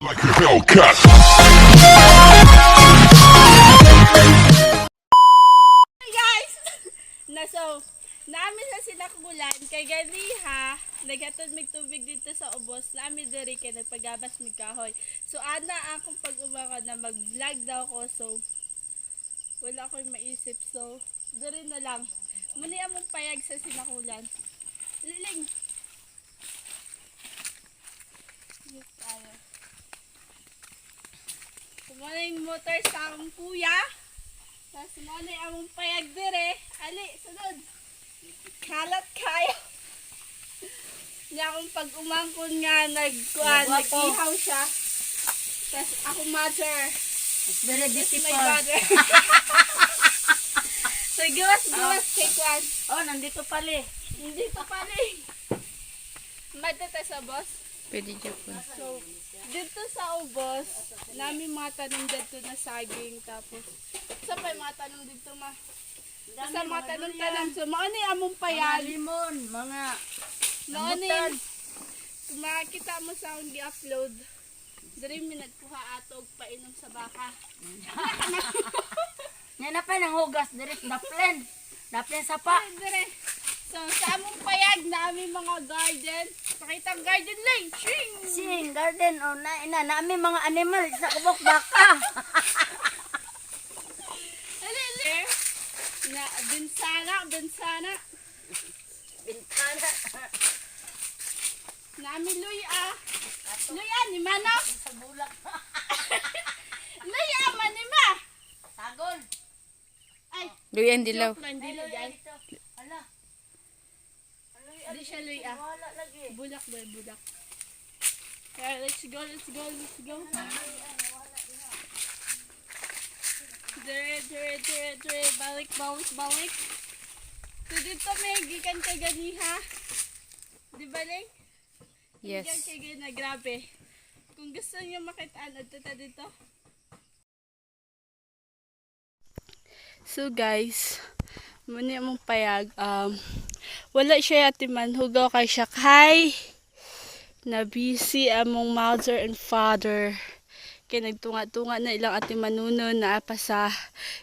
Like a Hellcat. Hey guys! Namin sa sinakbulan, kay ganiha, naghatod mig tubig dito sa ubos, namin diri kay nagpagabas mig kahoy. So, ana akong pag-umaka na mag-vlog daw ko, so, wala akong maisip, so, diri na lang. Muni among payag sa sinakulan. Liling! Yes, tayo. Kumana yung motor sa akong kuya. Tapos muna yung among payag dire. Ali, sunod. Kalat kayo. Niya akong pag-umangkon nga nag-ihaw siya. Tapos ako mother. Very Tapos beautiful. my brother. So gawas kay Kwan. Oh, nandito pala eh. Hindi pa pala eh. Madata sa boss. Pwede dyan po. So, dito sa ubos, namin mga tanong dito na saging. Tapos, sa pa yung mga tanong dito sa mga tanong-tanong. So, maano yung among Mga payag. limon, mga Maano rambutan. yung, kung makakita mo sa akong gi-upload, dari mi nagkuha atog painom sa baka. Yan na pa ng hugas, direct daplen. Daplen sa pa. Ay, dire. So, sa among payag na aming mga garden. Pakita ang garden lang. Ching! Sing, garden, o namin mga animal sa kubok baka. Ali. Na, bensana. Bintana. Namin luya. Luya, ni Mano. Sa bulak. Luya, manima. Tagol. Ay, Luyan dilaw. joke lang, di luya. Ala. Di siya luya. Wala lagi. Bulak ba, bulak. Okay, let's go. Dire. Balik. So, dito may gikan kay ganiha. Di ba, Ling? Yes. Gikan kay gana, grabe. Kung gusto niyo makitaan, adto ta dito. So, guys, muna mong payag. Wala siya yatiman. Hugaw kay siya kay na busy among mother and father. Kaya nagtunga-tunga na ilang ati manuno na apa sa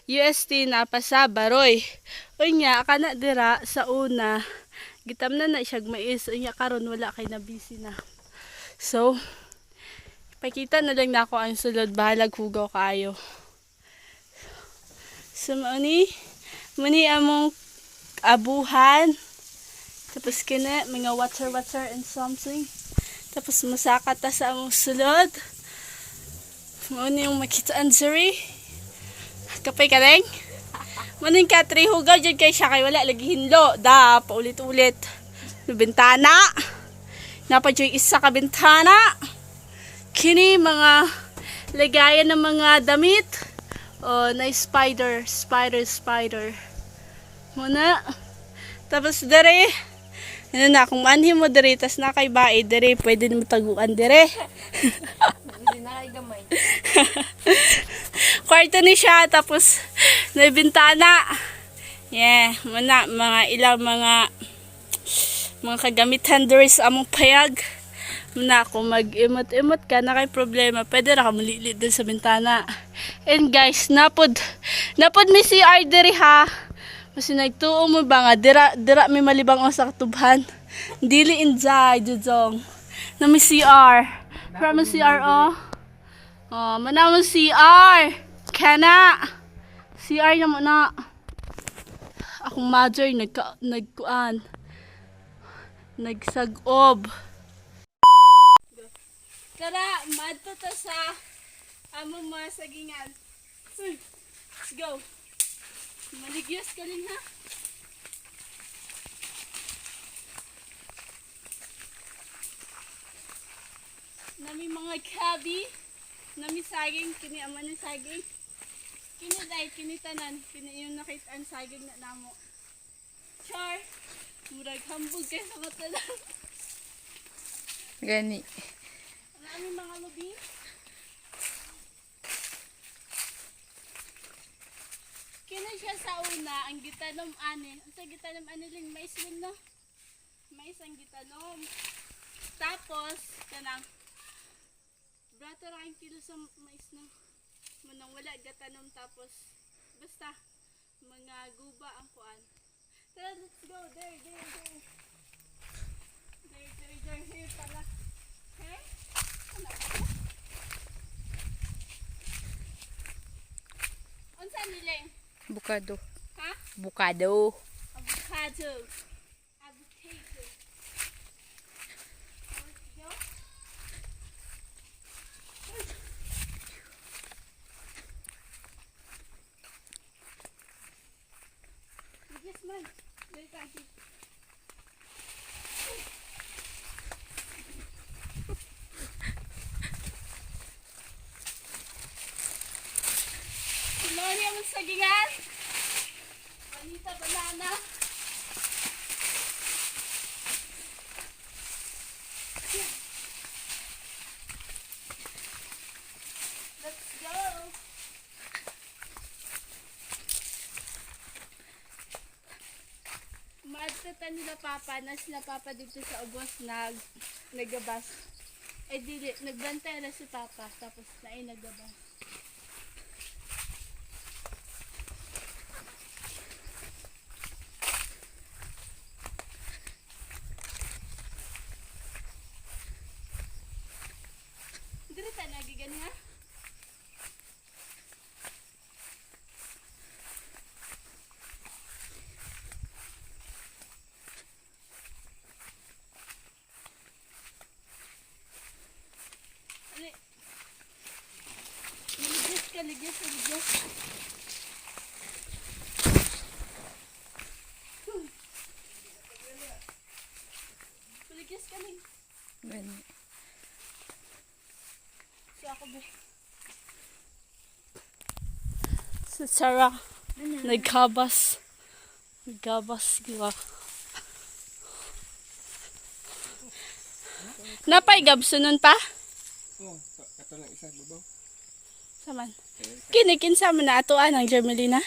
UST na apa sa Baroy. Unya, kana dira sa una. Gitam na siya mais. Unya, karon wala kay na busy na. So, pakita na lang na ako ang sulod. Bahalag hugaw kaayo. So, muni among abuhan. Tapos kina, mga water and something. Tapos masaka ta sa among sulod. Muni yung makitaan siri. Kapay ka rin. Muni ka, 3 hugaw dyan kay siya kay wala. Lagi hinlo. Da, paulit-ulit. Bintana. Napadyo isa ka bintana. Kini mga lagayan ng mga damit. O, na spider. Muna. Tapos dere. Ano na, kung manhin mo dere, tas na kay bae, dere, pwede mo taguan dere. Hindi na kay gamay. Kwarto ni siya, tapos may bintana. Yeah, muna, mga ilang mga kagamitan dere sa among payag. Muna, kung mag-imot-imot ka, na kay problema, pwede na ka malilit dun sa bintana. And guys, napod may CR dere ha. Kasi nagtuo mo ba nga, dira may malibang o sa katubhan. Dili injay, jujong. Na may CR. Para may CR, oh. Oh, mana mo CR. Kana. CR na mo na. Akong mother, nagkuan. Nagsagob. Tara, madto ta sa among mga sagingan. Let's go. Maligyos ka rin ha. Nami mga kabi. Nami saging. Kini aman ng saging. Kini dahil kinitanan. Kini yung nakitaan saging na namo. Char. Murag hambog kayo sa mata lang. Gani. Nami mga lubi. Kina siya sa una, ang gitanom ani. Ang sa gitanom ani lang, mais lang no? Mais ang gitanom. Tapos, kanang Brato ra ang kilo sa mais na. Manang wala gatanom tapos basta mga guba ang kuan. Tara, let's go. There. There. Here pala. Hey? Ano ba? Unsa nileng? Bukado. Ha? Bukado. Avocado. Avocado. Let's go. Yes, man. Dali tayo. Sinori ang sagingan. Manita banana. Let's go. Maadto nila papa na sila papa dito sa ubos nagabas. Eh dili nagbantay na si papa tapos naay nagabas. Dili ta nagigani ha? Ligas. Ligas ka ning. Gani. Si ako ba? Si Sarah. Nagkabas. Gila. Napay gabsunon pa? Oh, kato lang isa babaw. Saman. Kinikinsa mo na atoan ang Germelina.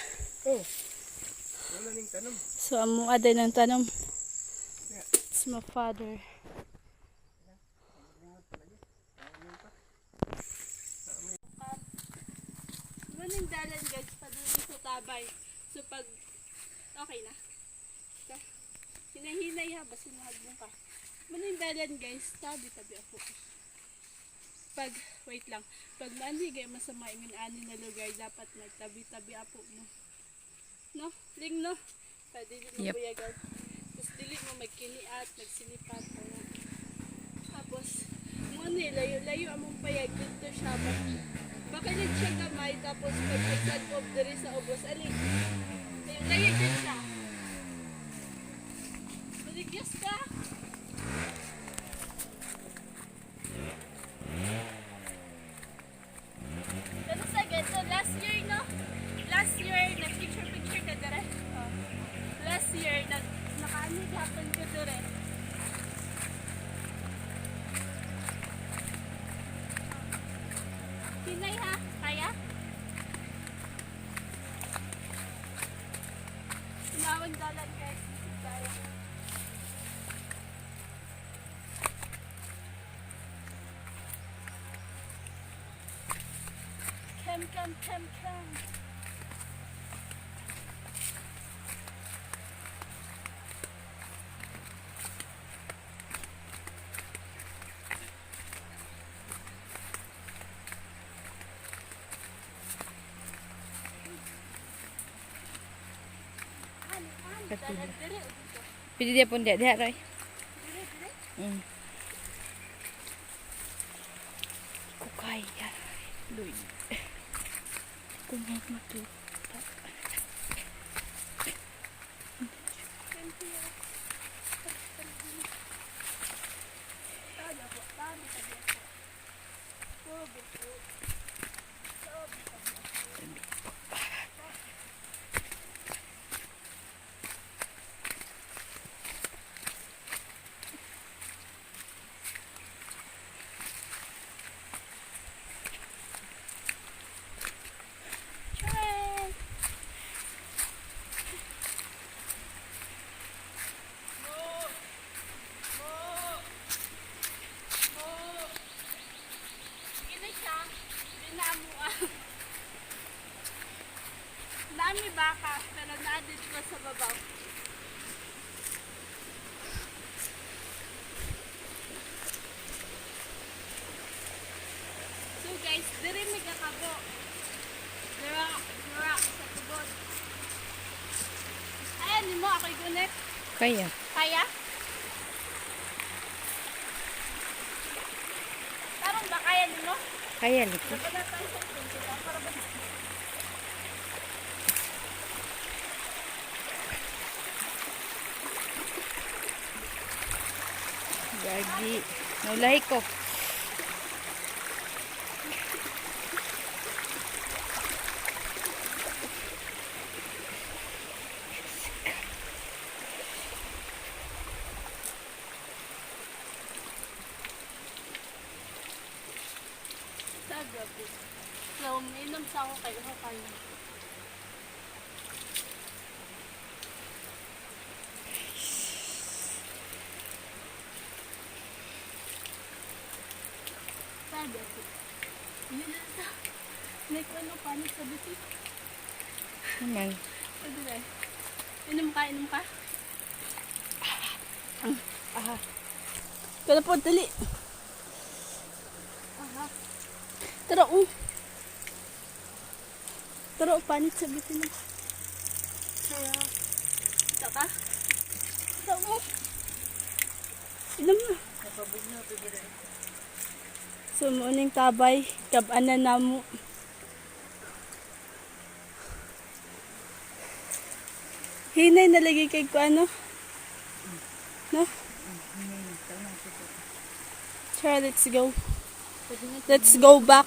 Oh. Wala ning tanom. So amo aday ng tanom. It's my father. Maning dalan guys padulong sa tabay. So pag okay na. So, hinahinay ha basta mahagbong ka. Maning dalan guys, tabi-tabi ako. Wait lang. Pag manhigay masama yung ani na lugar, dapat nagtabi-tabi apo mo. No? Ling no? Pwede din mo Yep. buyagan. Tapos dili mo magkiniat, nagsilipat. Tapos, muna layo-layo among payag dito siya. Bakilig siya gamay, tapos pag-isad mo diri sa ubos. Aling, layo din siya. Maligyan ka? Pero sa ganito, last year, no? Last year, nag-picture ka dire. Oh. Last year, nakaanid hapon ko dire. Hinay ha? Kaya? Sinawang dalan guys. Kaya. Kem. Dalan dire o dito? Pwede dia pun dia Roy. Dire. Kukaya. Loy. Kunyat mo to. Nami baka, pero naadit ko sa babaw. So guys, dire mi kakabo. Dira sa tubod. Ayan, mo ako igunik. Kaya. Kaya? Tarong ba kaya nimo? Kaya liko. Dapat na tayo sa pinto para ba? Gagi. Naulahi ko. Sabi ako. So, mainom sa ako kayo kayo. Sabi ako. Yun na sa. Nakwalo panik sa biti. Naman. Sabi na. Inom ka, inom ka. Aha. Kaya po, dali. Tara, Tara, panik sa biti na. Tara. Ito ka? Tara, Inom na. So, muning tabay. Kabanan na mo. Hinay nalagay kay ko ano? No? Tara, let's go. Let's go back.